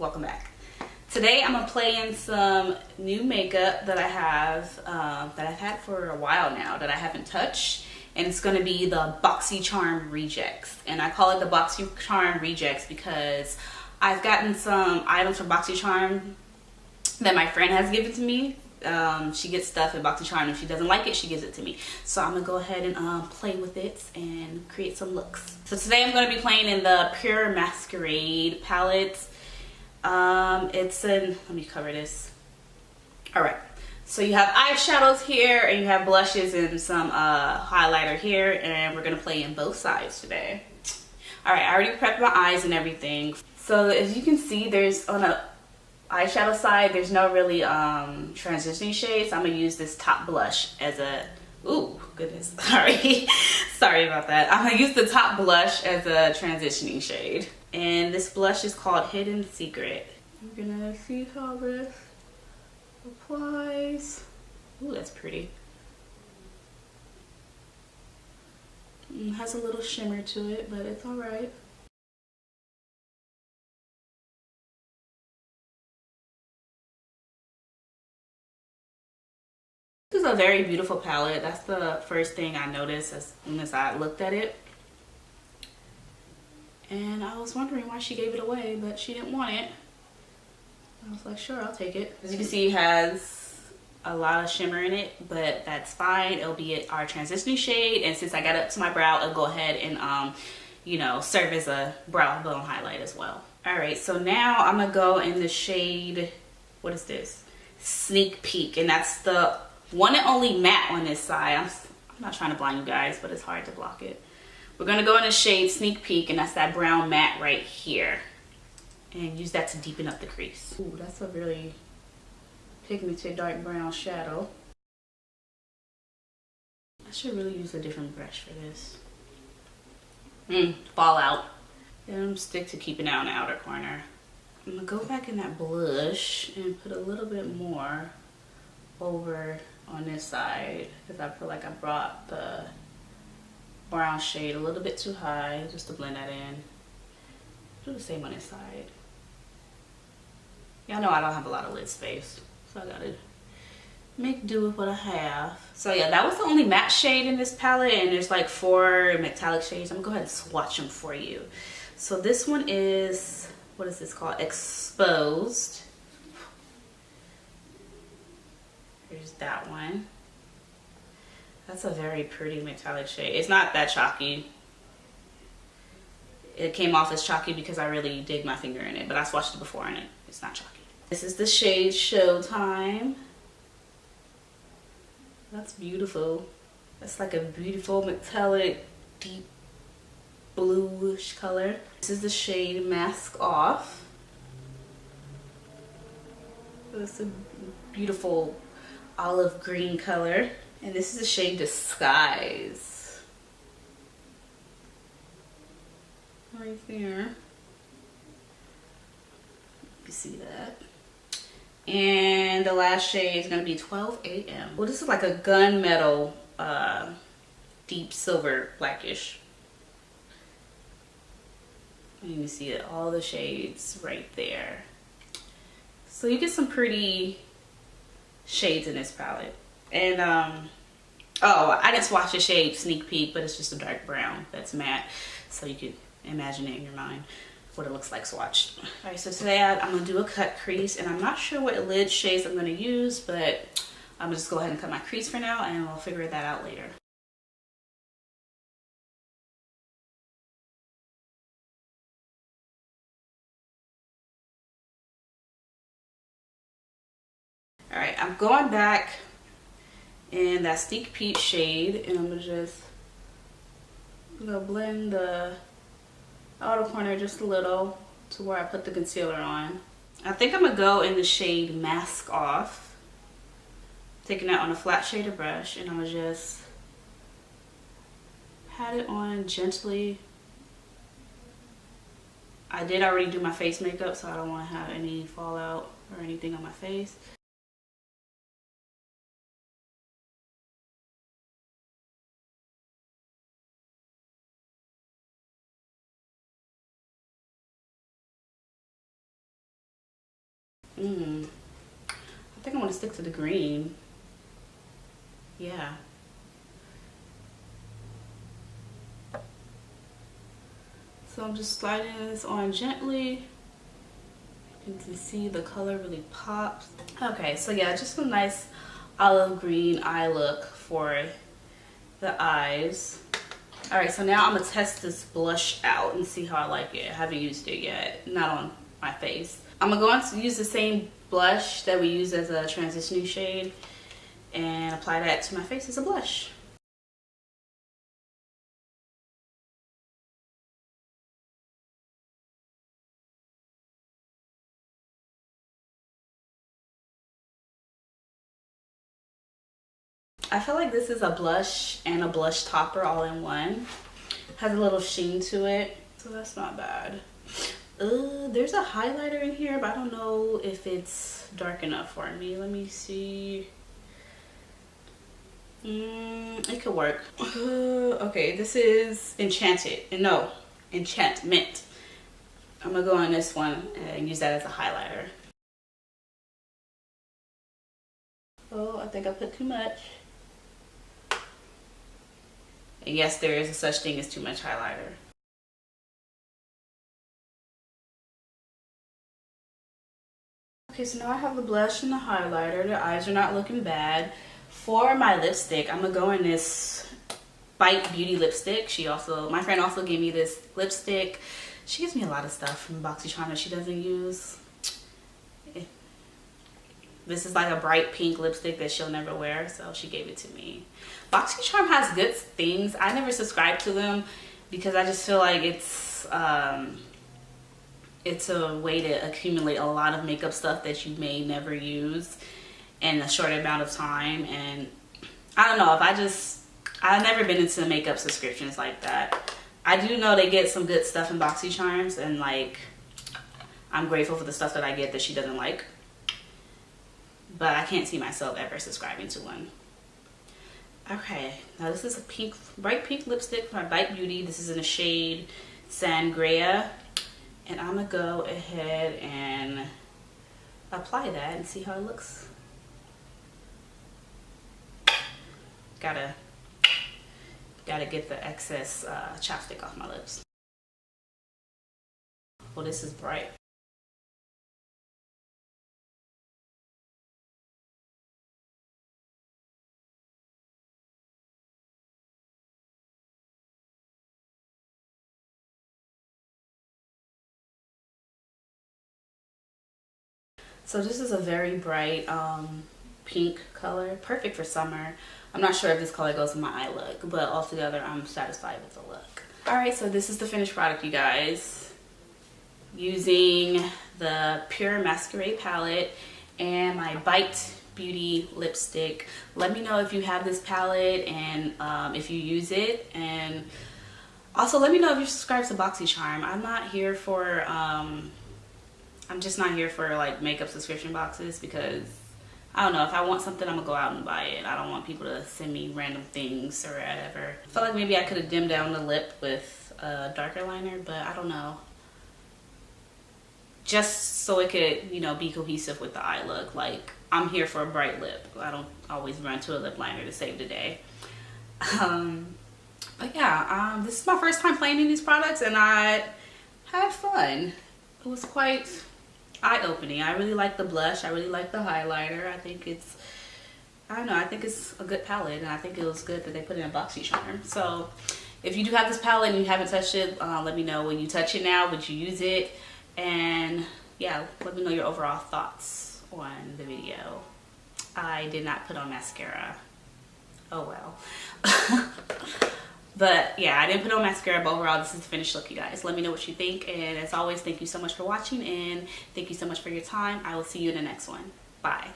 welcome back. Today I'm gonna play in some new makeup that I have that I've had for a while now that I haven't touched, and it's gonna be the BoxyCharm Rejects. And I call it the BoxyCharm Rejects because I've gotten some items from BoxyCharm that my friend has given to me. She gets stuff at BoxyCharm. If she doesn't like it, she gives it to me. So I'm gonna go ahead and play with it and create some looks. So today I'm gonna be playing in the PUR Masquerade palette. It's in, let me cover this. All right, so you have eyeshadows here and you have blushes and some highlighter here, and we're gonna play in both sides today. All right, I already prepped my eyes and everything. So as you can see, there's on a eyeshadow side, there's no really transitioning shades. So I'm gonna use this top blush as a, ooh, goodness, sorry about that. I'm gonna use the top blush as a transitioning shade. And this blush is called Hidden Secret. You're gonna see how this applies. Ooh, that's pretty. It has a little shimmer to it, but it's all right. This is a very beautiful palette. That's the first thing I noticed as soon as I looked at it. And I was wondering why she gave it away, but she didn't want it. I was like, sure, I'll take it. As you can see, it has a lot of shimmer in it, but that's fine. It'll be our transitioning shade, and since I got it up to my brow, it'll go ahead and you know, serve as a brow bone highlight as well. All right, so now I'm gonna go in the shade, what is this? Sneak Peek, and that's the one and only matte on this side. I'm not trying to blind you guys, but it's hard to block it. We're gonna go in the shade Sneak Peek, and that's that brown matte right here. And use that to deepen up the crease. Ooh, that's a really pigmented dark brown shadow. I should really use a different brush for this. Fallout. And stick to keeping it on the outer corner. I'm gonna go back in that blush and put a little bit more over on this side because I feel like I brought the brown shade a little bit too high just to blend that in. Do the same on this side. Y'all know I don't have a lot of lid space, so I gotta make do with what I have. So yeah, that was the only matte shade in this palette, and there's like 4 metallic shades. I'm gonna go ahead and swatch them for you. So this one is, what is this called? Exposed. Here's that one. That's a very pretty metallic shade. It's not that chalky. It came off as chalky because I really dig my finger in it, but I swatched it before and it's not chalky. This is the shade Showtime. That's beautiful. That's like a beautiful metallic, deep bluish color. This is the shade Mask Off. It's a beautiful olive green color. And this is the shade Disguise. Right there. You see that. And the last shade is gonna be 12 AM. Well, this is like a gunmetal, deep silver, blackish. And you can see it, all the shades right there. So you get some pretty shades in this palette. And oh, I didn't swatch the shade Sneak Peek, but it's just a dark brown that's matte, so you could imagine it in your mind what it looks like swatched. All right, so today I'm gonna do a cut crease, and I'm not sure what lid shades I'm gonna use, but I'm gonna just go ahead and cut my crease for now, and we'll figure that out later. All right, I'm going back in that Sneak Peek shade, and I'm gonna just blend the outer corner just a little to where I put the concealer on. I think I'm gonna go in the shade Mask Off, taking that on a flat shaded brush, and I'm gonna just pat it on gently. I did already do my face makeup, so I don't want to have any fallout or anything on my face. I think I want to stick to the green. Yeah. So I'm just sliding this on gently. You can see the color really pops. Okay, so yeah, just a nice olive green eye look for the eyes. All right, so now I'm gonna test this blush out and see how I like it. I haven't used it yet, not on my face. I'm gonna go on to use the same blush that we use as a transitioning shade and apply that to my face as a blush. I feel like this is a blush and a blush topper all in one. Has a little sheen to it, so that's not bad. There's a highlighter in here, but I don't know if it's dark enough for me. Let me see. It could work. Okay, this is Enchantment. I'm gonna go on this one and use that as a highlighter. Oh, I think I put too much. And yes, there is a such thing as too much highlighter. Okay, so now I have the blush and the highlighter. The eyes are not looking bad. For my lipstick, I'm gonna go in this Bite Beauty lipstick. My friend also gave me this lipstick. She gives me a lot of stuff from BoxyCharm that she doesn't use. This is like a bright pink lipstick that she'll never wear, so she gave it to me. BoxyCharm has good things. I never subscribe to them because I just feel like it's a way to accumulate a lot of makeup stuff that you may never use in a short amount of time. And I don't know, I've never been into makeup subscriptions like that. I do know they get some good stuff in BoxyCharms, and like I'm grateful for the stuff that I get that she doesn't like. But I can't see myself ever subscribing to one. Okay, now this is a bright pink lipstick from Bite Beauty. This is in the shade Sangria. And I'm gonna go ahead and apply that and see how it looks. Gotta get the excess chapstick off my lips. Well, this is bright. So this is a very bright pink color, perfect for summer. I'm not sure if this color goes with my eye look, but altogether I'm satisfied with the look. Alright, so this is the finished product, you guys. Using the PUR Masquerade palette and my Bite Beauty lipstick. Let me know if you have this palette and if you use it, and also let me know if you're subscribed to BoxyCharm. I'm just not here for like makeup subscription boxes because I don't know, if I want something I'm gonna go out and buy it. I don't want people to send me random things or whatever. I felt like maybe I could have dimmed down the lip with a darker liner, but I don't know. Just so it could, you know, be cohesive with the eye look. Like, I'm here for a bright lip. I don't always run to a lip liner to save the day. But yeah, this is my first time playing in these products and I had fun. It was quite eye-opening. I really like the blush. I really like the highlighter. I think it's a good palette, and I think it was good that they put it in BoxyCharm. So if you do have this palette and you haven't touched it, let me know. Will you touch it now? Would you use it? And yeah, let me know your overall thoughts on the video. I did not put on mascara. Oh well. But yeah, I didn't put on mascara, but overall this is the finished look, you guys. Let me know what you think, and as always, thank you so much for watching, and thank you so much for your time. I will see you in the next one. Bye.